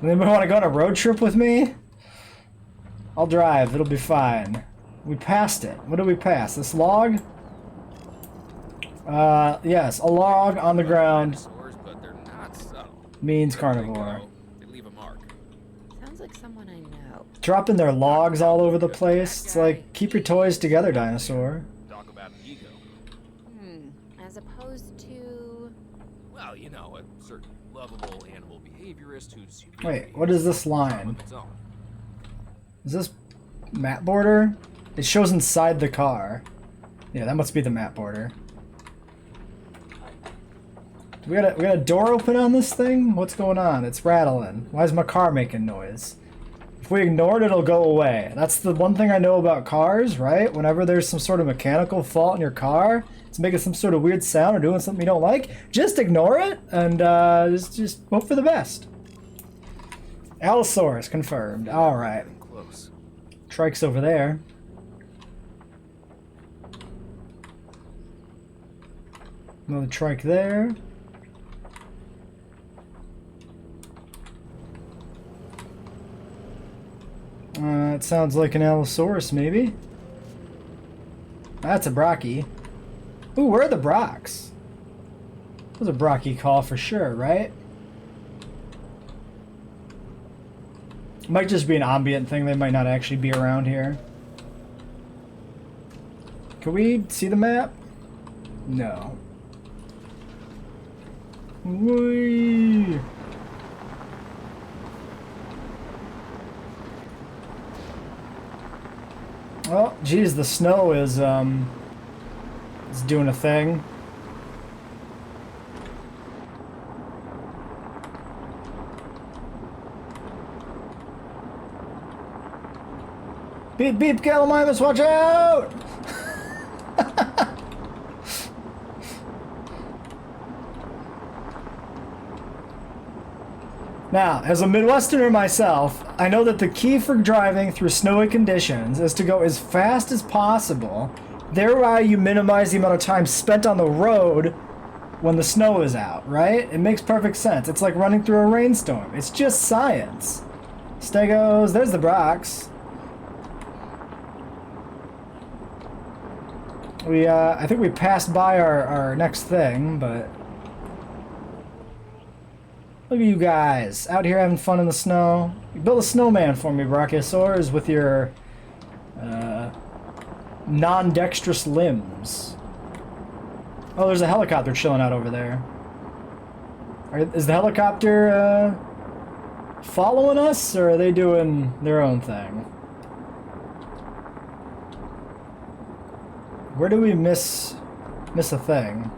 A: Anybody want to go on a road trip with me? I'll drive. It'll be fine. We passed it. What did we pass? This log? Yes, a log on the ground
E: But they're not subtle.
A: means
E: Wherever they
A: carnivore.
E: go, they leave a mark.
D: Sounds like someone I know.
A: Dropping their logs all over the place. It's like, keep your toys together, dinosaur.
E: Talk about ego.
D: As opposed to...
E: Well, you know, a certain lovable animal behaviorist who's...
A: Wait, what is this line?
E: of its own.
A: Is this map border? It shows inside the car. Yeah, that must be the map border. We got a door open on this thing? What's going on? It's rattling. Why is my car making noise? If we ignore it, it'll go away. That's the one thing I know about cars, right? Whenever there's some sort of mechanical fault in your car, it's making some sort of weird sound or doing something you don't like, just ignore it and just hope for the best. Allosaurus confirmed. All right.
E: Close.
A: Trike's over there. Another trike there. It sounds like an Allosaurus, maybe. That's a Brockie. Ooh, where are the Brocks? That was a Brockie call for sure, right? Might just be an ambient thing. They might not actually be around here. Can Can we see the map? No. Whee! Oh, geez, the snow is doing a thing. Beep beep, Gallimimus, watch out! Now, as a Midwesterner myself, I know that the key for driving through snowy conditions is to go as fast as possible. Thereby, you minimize the amount of time spent on the road when the snow is out, right? It makes perfect sense. It's like running through a rainstorm. It's just science. Stegos, there's the Brox. I think we passed by our next thing, but... Look at you guys, out here having fun in the snow. You built a snowman for me, Brachiosaurs, with your non-dexterous limbs. Oh, there's a helicopter chilling out over there. Is the helicopter following us, or are they doing their own thing? Where do we miss a thing?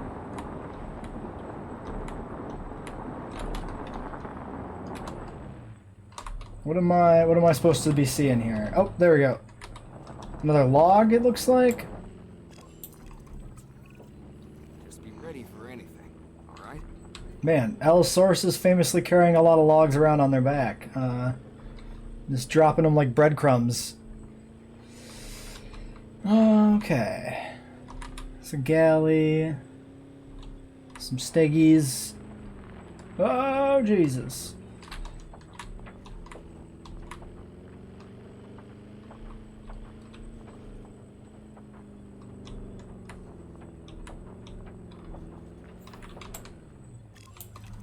A: What am I supposed to be seeing here? Oh, there we go. Another log, it looks like.
E: Just be ready for anything, all right?
A: Man, Allosaurus is famously carrying a lot of logs around on their back. Just dropping them like breadcrumbs. Okay. It's a galley. Some steggies. Oh, Jesus.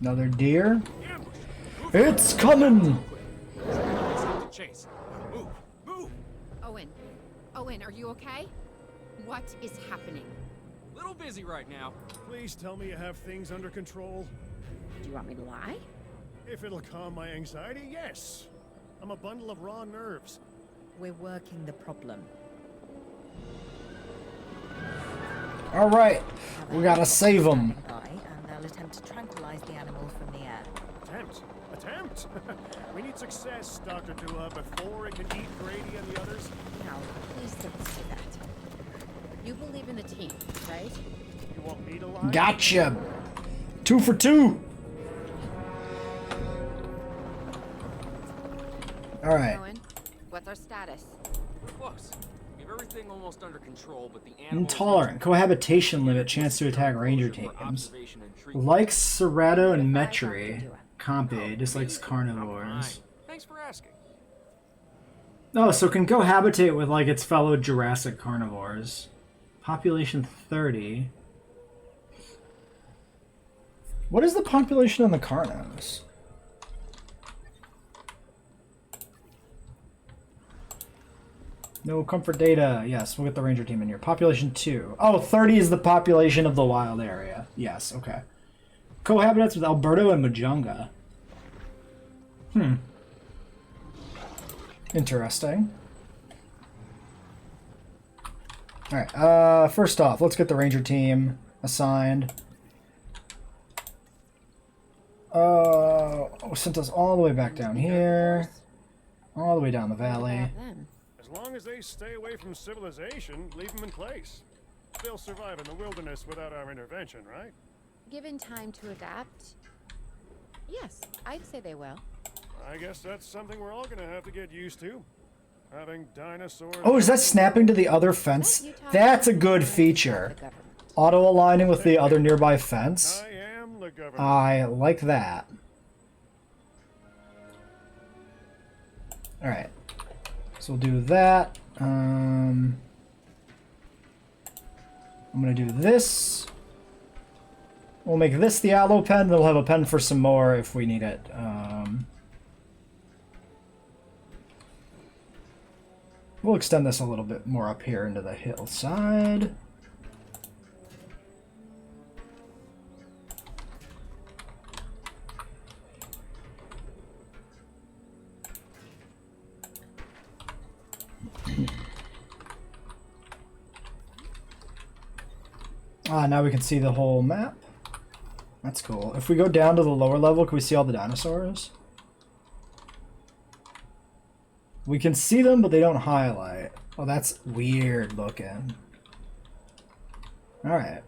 A: Another deer. It's coming!
E: Chase. Move! Move!
D: Owen, are you okay? What is happening?
E: Little busy right now.
C: Please tell me you have things under control.
D: Do you want me to lie?
C: If it'll calm my anxiety, yes. I'm a bundle of raw nerves.
G: We're working the problem.
A: Alright, we gotta save them.
G: And they'll attempt to tranquilize the animal from the air.
C: Attempt? We need success, Dr. Dua, before it can eat Grady and the others.
D: No, please don't say that. You believe in the team, right?
C: You want me to lie?
A: Gotcha! 2 for 2! Alright.
D: Owen, what's our status?
E: We're close. We have everything almost under control, but the animal...
A: Intolerant. Cohabitation limit. Chance to attack ranger teams. Likes Serrato and Metri. Compy. Dislikes carnivores.
E: Thanks for asking.
A: Oh, so can cohabitate with, like, its fellow Jurassic carnivores. Population 30. What is the population on the carnos? No comfort data. Yes, we'll get the ranger team in here. Population 2. Oh, 30 is the population of the wild area. Yes, okay. Cohabitates with Alberto and Majunga. Interesting. Alright, first off, let's get the ranger team assigned. Sent us all the way back down here. All the way down the valley.
C: As long as they stay away from civilization, leave them in place. They'll survive in the wilderness without our intervention, right?
D: Given time to adapt, yes, I'd say they will.
C: I guess that's something we're all gonna have to get used to. Having dinosaurs...
A: Oh, is that snapping to the other fence? That's a good feature. Auto-aligning with the other nearby fence.
C: I am the government.
A: I like that. Alright. So we'll do that. I'm gonna do this. We'll make this the aloe pen, then we'll have a pen for some more if we need it. We'll extend this a little bit more up here into the hillside. Now we can see the whole map. That's cool. If we go down to the lower level, can we see all the dinosaurs? We can see them, but they don't highlight. Oh, that's weird looking. Alright.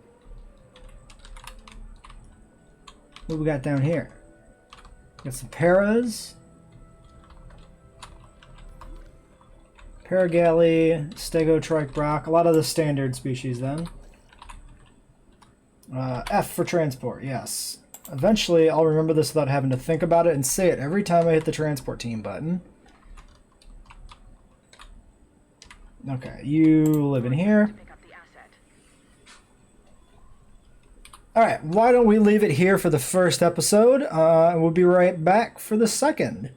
A: What we got down here? Got some paras. Paragalley, Stegotrike Brock. A lot of the standard species then. F for transport, yes. Eventually, I'll remember this without having to think about it and say it every time I hit the transport team button. Okay, you live in here. Alright, why don't we leave it here for the first episode? We'll be right back for the second.